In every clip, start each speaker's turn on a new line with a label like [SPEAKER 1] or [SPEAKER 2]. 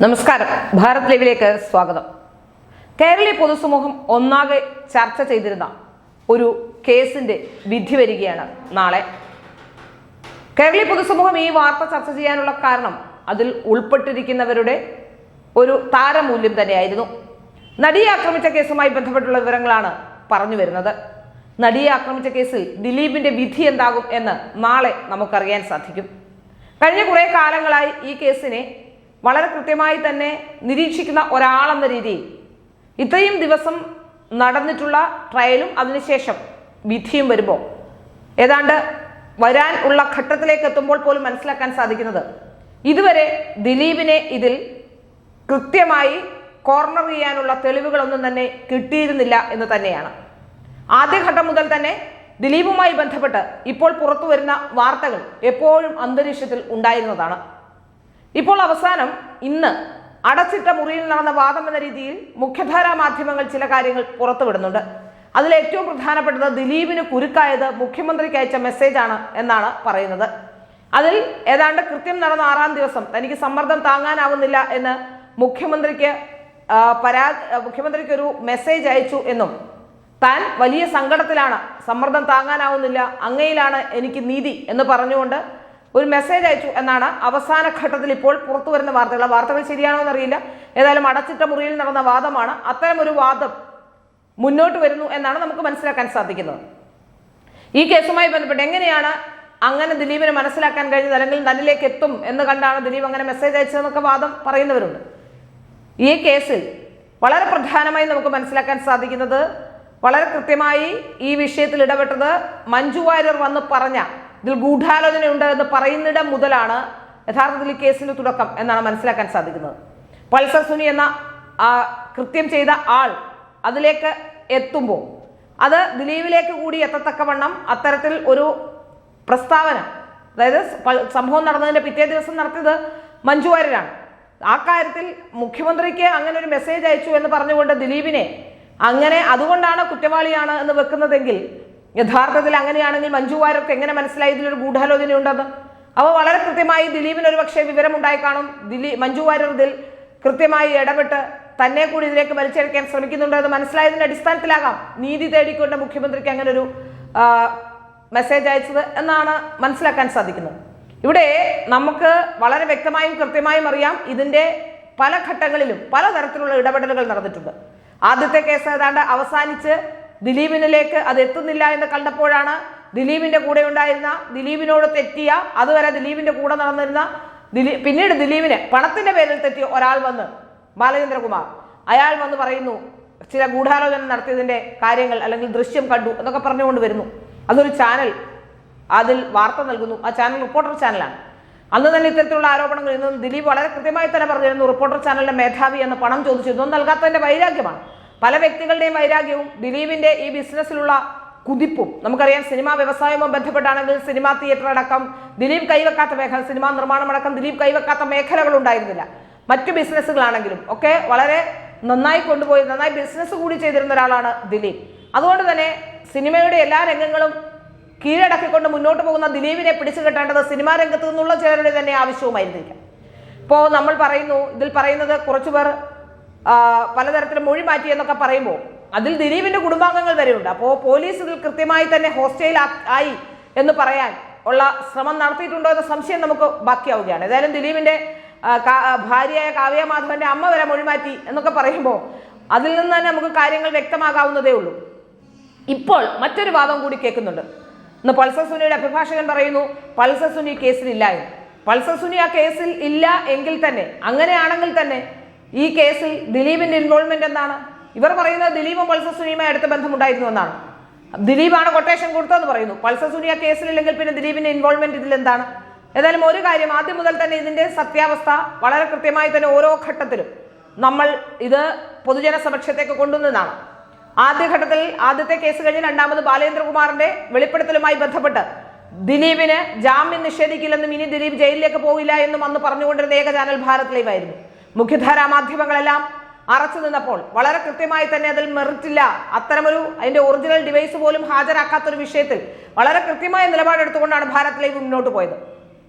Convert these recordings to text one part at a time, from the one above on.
[SPEAKER 1] നമസ്കാരം. ഭാരത് ലൈവിലേക്ക് സ്വാഗതം. കേരളീയ പൊതുസമൂഹം ഒന്നാകെ ചർച്ച ചെയ്തിരുന്ന ഒരു കേസിന്റെ വിധി വരികയാണ് നാളെ. കേരളീയ പൊതുസമൂഹം ഈ വാർത്ത ചർച്ച ചെയ്യാനുള്ള കാരണം അതിൽ ഉൾപ്പെട്ടിരിക്കുന്നവരുടെ ഒരു താരമൂല്യം തന്നെയായിരുന്നു. നടിയെ ആക്രമിച്ച കേസുമായി ബന്ധപ്പെട്ടുള്ള വിവരങ്ങളാണ് പറഞ്ഞു വരുന്നത്. നടിയെ ആക്രമിച്ച കേസിൽ ദിലീപിന്റെ വിധി എന്താകും എന്ന് നാളെ നമുക്കറിയാൻ സാധിക്കും. കഴിഞ്ഞ കുറേ കാലങ്ങളായി ഈ കേസിനെ വളരെ കൃത്യമായി തന്നെ നിരീക്ഷിക്കുന്ന ഒരാളെന്ന രീതിയിൽ ഇത്രയും ദിവസം നടന്നിട്ടുള്ള ട്രയലും അതിനുശേഷം വിധിയും വരുമ്പോൾ ഏതാണ്ട് വരാൻ ഉള്ള ഘട്ടത്തിലേക്ക് എത്തുമ്പോൾ പോലും മനസ്സിലാക്കാൻ സാധിക്കുന്നത് ഇതുവരെ ദിലീപിനെ ഇതിൽ കൃത്യമായി കോർണർ ചെയ്യാനുള്ള തെളിവുകളൊന്നും തന്നെ കിട്ടിയിരുന്നില്ല എന്ന് തന്നെയാണ്. ആദ്യഘട്ടം മുതൽ തന്നെ ദിലീപുമായി ബന്ധപ്പെട്ട് ഇപ്പോൾ പുറത്തു വരുന്ന വാർത്തകൾ എപ്പോഴും അന്തരീക്ഷത്തിൽ ഉണ്ടായിരുന്നതാണ്. ഇപ്പോൾ അവസാനം ഇന്ന് അടച്ചിട്ട മുറിയിൽ നടന്ന വാദം എന്ന രീതിയിൽ മുഖ്യധാരാ മാധ്യമങ്ങൾ ചില കാര്യങ്ങൾ പുറത്തുവിടുന്നുണ്ട്. അതിൽ ഏറ്റവും പ്രധാനപ്പെട്ടത് ദിലീപിന് കുരുക്കായത് മുഖ്യമന്ത്രിക്ക് അയച്ച മെസ്സേജാണ് എന്നാണ് പറയുന്നത്. അതിൽ ഏതാണ്ട് കൃത്യം നടന്ന 6-ാം ദിവസം തനിക്ക് സമ്മർദ്ദം താങ്ങാനാവുന്നില്ല എന്ന് മുഖ്യമന്ത്രിക്ക് ഒരു മെസ്സേജ് അയച്ചു എന്നും താൻ വലിയ സങ്കടത്തിലാണ്, സമ്മർദ്ദം താങ്ങാനാവുന്നില്ല, അങ്ങയിലാണ് എനിക്ക് നീതി എന്ന് പറഞ്ഞുകൊണ്ട് ഒരു മെസ്സേജ് അയച്ചു എന്നാണ് അവസാന ഘട്ടത്തിൽ ഇപ്പോൾ പുറത്തു വരുന്ന വാർത്തകൾ. വാർത്തകൾ ശരിയാണോ എന്നറിയില്ല. ഏതായാലും അടച്ചിട്ട മുറിയിൽ നടന്ന വാദമാണ്. അത്തരം ഒരു വാദം മുന്നോട്ട് വരുന്നു എന്നാണ് നമുക്ക് മനസ്സിലാക്കാൻ സാധിക്കുന്നത്. ഈ കേസുമായി ബന്ധപ്പെട്ട് എങ്ങനെയാണ് അങ്ങനെ ദിലീപിനെ മനസ്സിലാക്കാൻ കഴിഞ്ഞത്, അല്ലെങ്കിൽ തന്നിലേക്ക് എത്തും എന്ന് കണ്ടാണ് ദിലീപ് അങ്ങനെ മെസ്സേജ് അയച്ചതെന്നൊക്കെ വാദം പറയുന്നവരുണ്ട്. ഈ കേസിൽ വളരെ പ്രധാനമായി നമുക്ക് മനസ്സിലാക്കാൻ സാധിക്കുന്നത്, വളരെ കൃത്യമായി ഈ വിഷയത്തിൽ ഇടപെട്ടത് മഞ്ജു വാര്യർ വന്ന് പറഞ്ഞ ഇതിൽ ഗൂഢാലോചന ഉണ്ട് എന്ന് പറയുന്നിടം മുതലാണ് യഥാർത്ഥത്തിൽ ഈ കേസിന്റെ തുടക്കം എന്നാണ് മനസ്സിലാക്കാൻ സാധിക്കുന്നത്. പൾസർ സുനി എന്ന കൃത്യം ചെയ്ത ആൾ അതിലേക്ക് എത്തുമ്പോൾ അത് ദിലീപിലേക്ക് കൂടി എത്തത്തക്കവണ്ണം അത്തരത്തിൽ ഒരു പ്രസ്താവന, അതായത് സംഭവം നടന്നതിന്റെ പിറ്റേ ദിവസം നടത്തിയത് മഞ്ജു വാര്യരാണ്. ആ കാര്യത്തിൽ മുഖ്യമന്ത്രിക്ക് അങ്ങനെ ഒരു മെസ്സേജ് അയച്ചു എന്ന് പറഞ്ഞുകൊണ്ട് ദിലീപിനെ അങ്ങനെ അതുകൊണ്ടാണ് കുറ്റവാളിയാണ് എന്ന് വെക്കുന്നതെങ്കിൽ, യഥാർത്ഥത്തിൽ അങ്ങനെയാണെങ്കിൽ മഞ്ജു വാര്യർക്ക് എങ്ങനെ മനസ്സിലായി ഇതിലൊരു ഗൂഢാലോചന ഉണ്ടെന്ന്? അപ്പോൾ വളരെ കൃത്യമായി ദിലീപിന് ഒരു പക്ഷേ വിവരമുണ്ടായി കാണും. മഞ്ജു വാര്യർ ഇതിൽ കൃത്യമായി ഇടപെട്ട് തന്നെ കൂടി ഇതിലേക്ക് വലിച്ചെടുക്കാൻ ശ്രമിക്കുന്നുണ്ട് എന്ന് മനസ്സിലായതിന്റെ അടിസ്ഥാനത്തിലാകാം നീതി തേടിക്കൊണ്ട് മുഖ്യമന്ത്രിക്ക് അങ്ങനെ ഒരു മെസ്സേജ് അയച്ചത് എന്നാണ് മനസ്സിലാക്കാൻ സാധിക്കുന്നത്. ഇവിടെ നമുക്ക് വളരെ വ്യക്തമായും കൃത്യമായും അറിയാം, ഇതിന്റെ പല ഘട്ടങ്ങളിലും പലതരത്തിലുള്ള ഇടപെടലുകൾ നടന്നിട്ടുണ്ട്. ആദ്യത്തെ കേസ് ഏതാണ്ട് അവസാനിച്ച് ദിലീപിനിലേക്ക് അത് എത്തുന്നില്ല എന്ന് കണ്ടപ്പോഴാണ് ദിലീപിന്റെ കൂടെ ഉണ്ടായിരുന്ന, ദിലീപിനോട് തെറ്റിയ, അതുവരെ ദിലീപിന്റെ കൂടെ നടന്നിരുന്ന പിന്നീട് ദിലീപിനെ പണത്തിന്റെ പേരിൽ തെറ്റിയ ഒരാൾ വന്ന്, ബാലചന്ദ്രകുമാർ, അയാൾ വന്ന് പറയുന്നു ചില ഗൂഢാലോചന നടത്തിയതിന്റെ കാര്യങ്ങൾ അല്ലെങ്കിൽ ദൃശ്യം കണ്ടു എന്നൊക്കെ പറഞ്ഞുകൊണ്ട് വരുന്നു. അതൊരു ചാനൽ അതിൽ വാർത്ത നൽകുന്നു. ആ ചാനൽ റിപ്പോർട്ടർ ചാനലാണ്. അന്ന് തന്നെ ഇത്തരത്തിലുള്ള ആരോപണങ്ങൾ ഇന്ന് ദിലീപ് വളരെ കൃത്യമായി തന്നെ പറഞ്ഞിരുന്നു, റിപ്പോർട്ടർ ചാനലിന്റെ മേധാവി എന്ന് പണം ചോദിച്ചു. ഇതൊന്നും നൽകാത്തതിന്റെ വൈരാഗ്യമാണ്. പല വ്യക്തികളുടെയും വൈരാഗ്യവും ദിലീപിന്റെ ഈ ബിസിനസ്സിലുള്ള കുതിപ്പും നമുക്കറിയാം. സിനിമാ വ്യവസായവുമായി ബന്ധപ്പെട്ടാണെങ്കിൽ സിനിമാ തിയേറ്റർ അടക്കം ദിലീപ് കൈവെക്കാത്ത മേഖല, സിനിമാ നിർമ്മാണം അടക്കം ദിലീപ് കൈവെക്കാത്ത മേഖലകൾ ഉണ്ടായിരുന്നില്ല. മറ്റു ബിസിനസ്സുകളാണെങ്കിലും ഒക്കെ വളരെ നന്നായി കൊണ്ടുപോയി നന്നായി ബിസിനസ് കൂടി ചെയ്തിരുന്ന ഒരാളാണ് ദിലീപ്. അതുകൊണ്ട് തന്നെ സിനിമയുടെ എല്ലാ രംഗങ്ങളും കീഴടക്കിക്കൊണ്ട് മുന്നോട്ട് പോകുന്ന ദിലീപിനെ പിടിച്ചു കെട്ടേണ്ടത് സിനിമാ രംഗത്ത് നിന്നുള്ള ചിലരുടെ തന്നെ ആവശ്യവുമായിരുന്നില്ല. ഇപ്പോൾ നമ്മൾ പറയുന്നു, ഇതിൽ പറയുന്നത് കുറച്ചുപേർ പലതരത്തിലും മൊഴി മാറ്റി എന്നൊക്കെ പറയുമ്പോൾ അതിൽ ദിലീപിന്റെ കുടുംബാംഗങ്ങൾ വരെയുണ്ട്. അപ്പോൾ പോലീസ് ഇതിൽ കൃത്യമായി തന്നെ ഹോസ്റ്റൈൽ ആയി എന്ന് പറയാൻ ഉള്ള ശ്രമം നടത്തിയിട്ടുണ്ടോ എന്ന സംശയം നമുക്ക് ബാക്കിയാവുകയാണ്. ഏതായാലും ദിലീപിന്റെ ഭാര്യയായ കാവ്യ മാധവന്റെ അമ്മ വരെ മൊഴി മാറ്റി എന്നൊക്കെ പറയുമ്പോൾ അതിൽ നിന്ന് തന്നെ നമുക്ക് കാര്യങ്ങൾ വ്യക്തമാകാവുന്നതേ ഉള്ളൂ. ഇപ്പോൾ മറ്റൊരു വാദം കൂടി കേൾക്കുന്നുണ്ട്. ഇന്ന് പൾസർ സുനിയുടെ അഭിഭാഷകൻ പറയുന്നു പൾസർ സുനി കേസിലില്ല എന്ന്. പൾസർ സുനി ആ കേസിൽ ഇല്ല എങ്കിൽ തന്നെ, അങ്ങനെയാണെങ്കിൽ തന്നെ ഈ കേസിൽ ദിലീപിന്റെ ഇൻവോൾവ്മെന്റ് എന്താണ്? ഇവർ പറയുന്നത് ദിലീപും പൾസർ സുനിയുമായി അടുത്ത ബന്ധമുണ്ടായിരുന്നു എന്നാണ്. ദിലീപാണ് കൊട്ടേഷൻ കൊടുത്തതെന്ന് പറയുന്നു. പൾസർ സുനി ആ കേസിലില്ലെങ്കിൽ പിന്നെ ദിലീപിന്റെ ഇൻവോൾവ്മെന്റ് ഇതിൽ എന്താണ്? ഏതായാലും ഒരു കാര്യം, ആദ്യം മുതൽ തന്നെ ഇതിന്റെ സത്യാവസ്ഥ വളരെ കൃത്യമായി തന്നെ ഓരോ ഘട്ടത്തിലും നമ്മൾ ഇത് പൊതുജന സമക്ഷത്തേക്ക് കൊണ്ടുവന്നതാണ്. ആദ്യഘട്ടത്തിൽ ആദ്യത്തെ കേസ് കഴിഞ്ഞ് രണ്ടാമത് ബാലചന്ദ്രകുമാറിന്റെ വെളിപ്പെടുത്തലുമായി ബന്ധപ്പെട്ട് ദിലീപിന് ജാമ്യം നിഷേധിക്കില്ലെന്നും ഇനി ദിലീപ് ജയിലിലേക്ക് പോകില്ല എന്നും അന്ന് പറഞ്ഞുകൊണ്ടിരുന്ന ഏക ചാനൽ ഭാരത് ലൈവ് ആയിരുന്നു. മുഖ്യധാരാ മാധ്യമങ്ങളെല്ലാം അറച്ചു നിന്നപ്പോൾ വളരെ കൃത്യമായി തന്നെ അതിൽ മെറിറ്റില്ല, അത്തരമൊരു അതിന്റെ ഒറിജിനൽ ഡിവൈസ് പോലും ഹാജരാക്കാത്തൊരു വിഷയത്തിൽ വളരെ കൃത്യമായ നിലപാടെടുത്തുകൊണ്ടാണ് ഭാരത് ലൈവ് മുന്നോട്ട് പോയത്.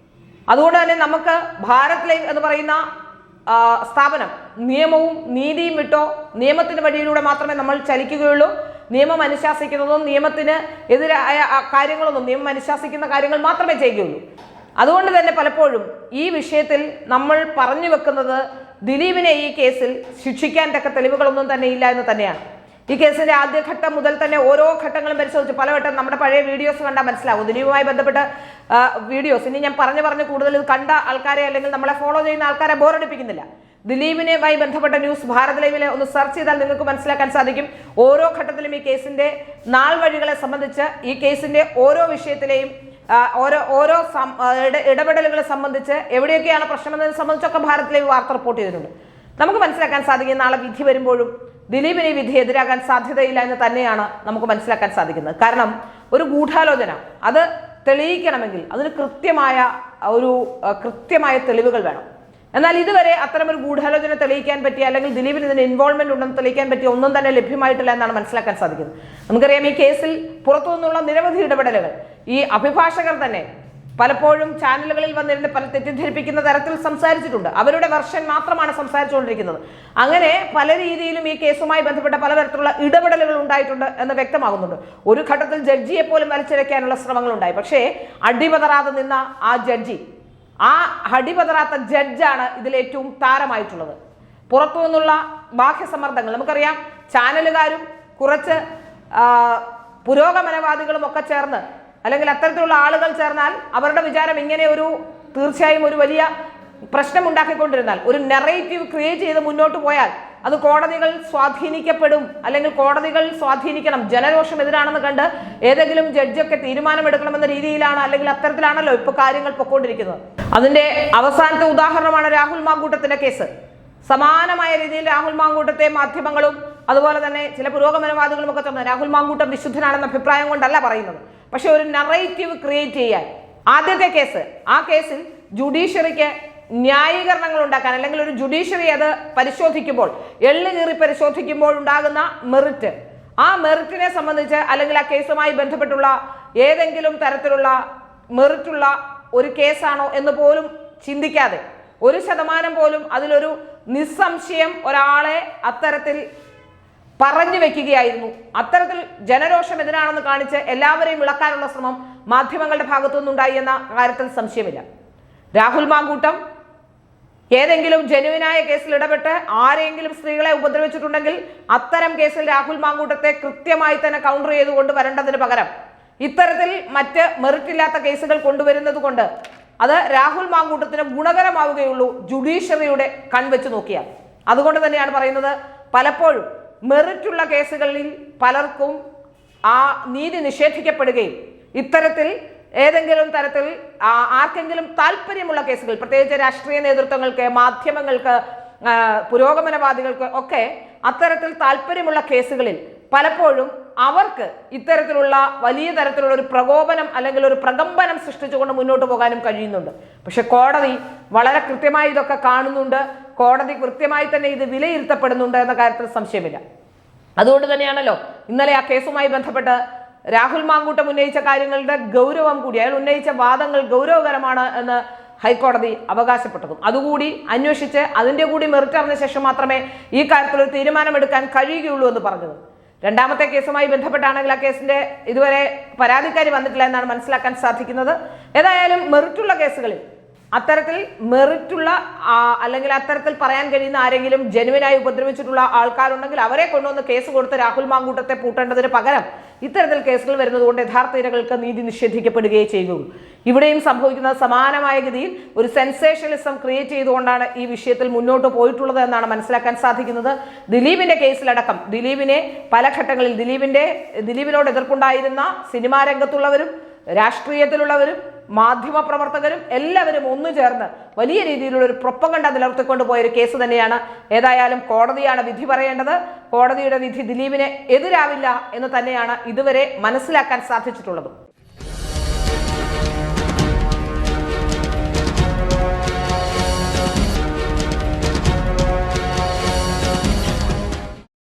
[SPEAKER 1] അതുകൊണ്ട് തന്നെ നമുക്ക് ഭാരത് ലൈവ് എന്ന് പറയുന്ന സ്ഥാപനം നിയമവും നീതിയും വിട്ടോ നിയമത്തിന്റെ വഴിയിലൂടെ മാത്രമേ നമ്മൾ ചലിക്കുകയുള്ളൂ. നിയമം അനുശാസിക്കുന്നതും നിയമത്തിന് എതിരായ കാര്യങ്ങളൊന്നും നിയമം അനുശാസിക്കുന്ന കാര്യങ്ങൾ മാത്രമേ ചെയ്യുകയുള്ളൂ. അതുകൊണ്ട് തന്നെ പലപ്പോഴും ഈ വിഷയത്തിൽ നമ്മൾ പറഞ്ഞു വെക്കുന്നത് ദിലീപിനെ ഈ കേസിൽ ശിക്ഷിക്കാൻ തക്ക തെളിവുകളൊന്നും തന്നെ ഇല്ല എന്ന് തന്നെയാണ്. ഈ കേസിന്റെ ആദ്യഘട്ടം മുതൽ തന്നെ ഓരോ ഘട്ടങ്ങളും പരിശോധിച്ച് പലവട്ടം നമ്മുടെ പഴയ വീഡിയോസ് കണ്ടാൽ മനസ്സിലാവും. ദിലീപുമായി ബന്ധപ്പെട്ട വീഡിയോസ് ഇനി ഞാൻ പറഞ്ഞു കൂടുതൽ ഇത് കണ്ട ആൾക്കാരെ അല്ലെങ്കിൽ നമ്മളെ ഫോളോ ചെയ്യുന്ന ആൾക്കാരെ ബോറടിപ്പിക്കുന്നില്ല. ദിലീപിനുമായി ബന്ധപ്പെട്ട ന്യൂസ് ഭാരത് ലൈവിലെ ഒന്ന് സെർച്ച് ചെയ്താൽ നിങ്ങൾക്ക് മനസ്സിലാക്കാൻ സാധിക്കും. ഓരോ ഘട്ടത്തിലും ഈ കേസിന്റെ നാൾ വഴികളെ സംബന്ധിച്ച് ഈ കേസിന്റെ ഓരോ വിഷയത്തിലെയും ഓരോ ഇടപെടലുകളെ സംബന്ധിച്ച് എവിടെയൊക്കെയാണ് പ്രശ്നമെന്നതിനെ സംബന്ധിച്ചൊക്കെ ഭാരത് ലൈവ് വാർത്ത റിപ്പോർട്ട് ചെയ്തിട്ടുണ്ട്. നമുക്ക് മനസ്സിലാക്കാൻ സാധിക്കും നാളെ വിധി വരുമ്പോഴും ദിലീപിന് ഈ വിധി എതിരാകാൻ സാധ്യതയില്ല എന്ന് തന്നെയാണ് നമുക്ക് മനസ്സിലാക്കാൻ സാധിക്കുന്നത്. കാരണം ഒരു ഗൂഢാലോചന അത് തെളിയിക്കണമെങ്കിൽ അതിന് കൃത്യമായ തെളിവുകൾ വേണം. എന്നാൽ ഇതുവരെ അത്തരമൊരു ഗൂഢാലോചന തെളിയിക്കാൻ പറ്റിയ അല്ലെങ്കിൽ ദിലീപിന് ഇതിന് ഇൻവോൾവ്മെന്റ് ഉണ്ടെന്ന് തെളിയിക്കാൻ പറ്റിയ ഒന്നും തന്നെ ലഭ്യമായിട്ടില്ല എന്നാണ് മനസ്സിലാക്കാൻ സാധിക്കുന്നത്. നമുക്കറിയാം ഈ കേസിൽ പുറത്തു നിന്നുള്ള നിരവധി ഇടപെടലുകൾ ഈ അഭിഭാഷകർ തന്നെ പലപ്പോഴും ചാനലുകളിൽ വന്നിരുന്ന് പല തെറ്റിദ്ധരിപ്പിക്കുന്ന തരത്തിൽ സംസാരിച്ചിട്ടുണ്ട്. അവരുടെ വെർഷൻ മാത്രമാണ് സംസാരിച്ചുകൊണ്ടിരിക്കുന്നത്. അങ്ങനെ പല രീതിയിലും ഈ കേസുമായി ബന്ധപ്പെട്ട പലതരത്തിലുള്ള ഇടപെടലുകൾ ഉണ്ടായിട്ടുണ്ട് എന്ന് വ്യക്തമാകുന്നുണ്ട്. ഒരു ഘട്ടത്തിൽ ജഡ്ജിയെ പോലും വലിച്ചിഴയ്ക്കാനുള്ള ശ്രമങ്ങൾ ഉണ്ടായി. പക്ഷേ അടിപതറാതെ നിന്ന ആ അടിപതറാത്ത ജഡ്ജാണ് ഇതിലേറ്റവും താരമായിട്ടുള്ളത്. പുറത്തു നിന്നുള്ള ബാഹ്യസമ്മർദ്ദങ്ങൾ നമുക്കറിയാം. ചാനലുകാരും കുറച്ച് പുരോഗമനവാദികളും ഒക്കെ ചേർന്ന് അല്ലെങ്കിൽ അത്തരത്തിലുള്ള ആളുകൾ ചേർന്നാൽ അവരുടെ വിചാരം ഇങ്ങനെ തീർച്ചയായും ഒരു വലിയ പ്രശ്നം ഉണ്ടാക്കിക്കൊണ്ടിരുന്നാൽ ഒരു നെറേറ്റീവ് ക്രിയേറ്റ് ചെയ്ത് മുന്നോട്ട് പോയാൽ അത് കോടതികൾ സ്വാധീനിക്കപ്പെടും അല്ലെങ്കിൽ കോടതികൾ സ്വാധീനിക്കണം. ജനരോഷം എതിരാണെന്ന് കണ്ട് ഏതെങ്കിലും ജഡ്ജൊക്കെ തീരുമാനമെടുക്കണമെന്ന രീതിയിലാണ് അല്ലെങ്കിൽ അത്തരത്തിലാണല്ലോ ഇപ്പൊ കാര്യങ്ങൾ പൊക്കോണ്ടിരിക്കുന്നത്. അതിന്റെ അവസാനത്തെ ഉദാഹരണമാണ് രാഹുൽ മാങ്കൂട്ടത്തിന്റെ കേസ്. സമാനമായ രീതിയിൽ രാഹുൽ മാങ്കൂട്ടത്തെ മാധ്യമങ്ങളും അതുപോലെ തന്നെ ചില പുരോഗമനവാദികളും ഒക്കെ തന്നെ രാഹുൽ മാങ്കൂട്ടം വിശുദ്ധനാണെന്ന അഭിപ്രായം കൊണ്ടല്ല പറയുന്നത്. പക്ഷെ ഒരു നറേറ്റീവ് ക്രിയേറ്റ് ചെയ്യാൻ ആദ്യത്തെ കേസ് ആ കേസിൽ ജുഡീഷ്യറിക്ക് ന്യായീകരണങ്ങൾ ഉണ്ടാക്കാൻ അല്ലെങ്കിൽ ഒരു ജുഡീഷ്യറി അത് പരിശോധിക്കുമ്പോൾ എള്ളുകീറി പരിശോധിക്കുമ്പോൾ ഉണ്ടാകുന്ന മെറിറ്റ് ആ മെറിറ്റിനെ സംബന്ധിച്ച് അല്ലെങ്കിൽ ആ കേസുമായി ബന്ധപ്പെട്ടുള്ള ഏതെങ്കിലും തരത്തിലുള്ള മെറിറ്റുള്ള ഒരു കേസാണോ എന്ന് പോലും ചിന്തിക്കാതെ 1% പോലും അതിലൊരു നിസ്സംശയം ഒരാളെ അത്തരത്തിൽ പറഞ്ഞു വെക്കുകയായിരുന്നു. അത്തരത്തിൽ ജനരോഷം എതിരാണെന്ന് കാണിച്ച് എല്ലാവരെയും ഇളക്കാനുള്ള ശ്രമം മാധ്യമങ്ങളുടെ ഭാഗത്തു നിന്നുണ്ടായി എന്ന കാര്യത്തിൽ സംശയമില്ല. രാഹുൽ മാങ്കൂട്ടം ഏതെങ്കിലും ജനുവിനായ കേസിൽ ഇടപെട്ട് ആരെങ്കിലും സ്ത്രീകളെ ഉപദ്രവിച്ചിട്ടുണ്ടെങ്കിൽ അത്തരം കേസിൽ രാഹുൽ മാങ്കൂട്ടത്തെ കൃത്യമായി തന്നെ കൗണ്ടർ ചെയ്തുകൊണ്ട് വരേണ്ടതിന് പകരം ഇത്തരത്തിൽ മറ്റ് മെറിറ്റില്ലാത്ത കേസുകൾ കൊണ്ടുവരുന്നത് കൊണ്ട് അത് രാഹുൽ മാങ്കൂട്ടത്തിന് ഗുണകരമാവുകയുള്ളൂ ജുഡീഷ്യറിയുടെ കൺവെച്ച് നോക്കിയാൽ. അതുകൊണ്ട് തന്നെയാണ് പറയുന്നത് പലപ്പോഴും മെറിറ്റുള്ള കേസുകളിൽ പലർക്കും ആ നീതി നിഷേധിക്കപ്പെടുകയും ഇത്തരത്തിൽ ഏതെങ്കിലും തരത്തിൽ ആർക്കെങ്കിലും താല്പര്യമുള്ള കേസുകൾ പ്രത്യേകിച്ച് രാഷ്ട്രീയ നേതൃത്വങ്ങൾക്ക് മാധ്യമങ്ങൾക്ക് പുരോഗമനവാദികൾക്ക് ഒക്കെ അത്തരത്തിൽ താല്പര്യമുള്ള കേസുകളിൽ പലപ്പോഴും അവർക്ക് ഇത്തരത്തിലുള്ള വലിയ തരത്തിലുള്ള ഒരു പ്രകോപനം അല്ലെങ്കിൽ ഒരു പ്രകമ്പനം സൃഷ്ടിച്ചുകൊണ്ട് മുന്നോട്ട് പോകാനും കഴിയുന്നുണ്ട്. പക്ഷെ കോടതി വളരെ കൃത്യമായി ഇതൊക്കെ കാണുന്നുണ്ട്. കോടതി കൃത്യമായി തന്നെ ഇത് വിലയിരുത്തപ്പെടുന്നുണ്ട് എന്ന കാര്യത്തിൽ സംശയമില്ല. അതുകൊണ്ട് തന്നെയാണല്ലോ ഇന്നലെ ആ കേസുമായി ബന്ധപ്പെട്ട് രാഹുൽ മാങ്കൂട്ടം ഉന്നയിച്ച കാര്യങ്ങളുടെ ഗൗരവം കൂടി അയാൾ ഉന്നയിച്ച വാദങ്ങൾ ഗൗരവകരമാണ് എന്ന് ഹൈക്കോടതി അവകാശപ്പെട്ടതും അതുകൂടി അന്വേഷിച്ച് അതിൻ്റെ കൂടി മെറിറ്റ് അറിഞ്ഞ ശേഷം മാത്രമേ ഈ കാര്യത്തിൽ ഒരു തീരുമാനമെടുക്കാൻ കഴിയുകയുള്ളൂ എന്ന് പറഞ്ഞത്. രണ്ടാമത്തെ കേസുമായി ബന്ധപ്പെട്ടാണെങ്കിൽ ആ കേസിന്റെ ഇതുവരെ പരാതിക്കാരി വന്നിട്ടില്ല എന്നാണ് മനസ്സിലാക്കാൻ സാധിക്കുന്നത്. ഏതായാലും മെറിറ്റുള്ള കേസുകളിൽ അത്തരത്തിൽ മെറിറ്റുള്ള അല്ലെങ്കിൽ അത്തരത്തിൽ പറയാൻ കഴിയുന്ന ആരെങ്കിലും ജനുവിനായി ഉപദ്രവിച്ചിട്ടുള്ള ആൾക്കാരുണ്ടെങ്കിൽ അവരെ കൊണ്ടുവന്ന് കേസ് കൊടുത്ത് രാഹുൽ മാങ്കൂട്ടത്തെ പൂട്ടേണ്ടതിന് പകരം ഇത്തരത്തിൽ കേസുകൾ വരുന്നത് കൊണ്ട് യഥാർത്ഥ ഇരകൾക്ക് നീതി നിഷേധിക്കപ്പെടുകയേ ചെയ്യുകയുള്ളൂ. ഇവിടെയും സംഭവിക്കുന്നത് സമാനമായ ഗതിയിൽ ഒരു സെൻസേഷനലിസം ക്രിയേറ്റ് ചെയ്തുകൊണ്ടാണ് ഈ വിഷയത്തിൽ മുന്നോട്ട് പോയിട്ടുള്ളത് എന്നാണ് മനസ്സിലാക്കാൻ സാധിക്കുന്നത്. ദിലീപിന്റെ കേസിലടക്കം ദിലീപിനെ പല ഘട്ടങ്ങളിൽ ദിലീപിനോട് എതിർപ്പുണ്ടായിരുന്ന സിനിമാ രംഗത്തുള്ളവരും രാഷ്ട്രീയത്തിലുള്ളവരും മാധ്യമപ്രവർത്തകരും എല്ലാവരും ഒന്നു ചേർന്ന് വലിയ രീതിയിലുള്ള ഒരു പ്രൊപ്പഗണ്ട നിലനിർത്തിക്കൊണ്ട് പോയൊരു കേസ് തന്നെയാണ്. ഏതായാലും കോടതിയാണ് വിധി പറയേണ്ടത്. കോടതിയുടെ വിധി ദിലീപിന് എതിരാവില്ല എന്ന് തന്നെയാണ് ഇതുവരെ മനസ്സിലാക്കാൻ സാധിച്ചിട്ടുള്ളത്.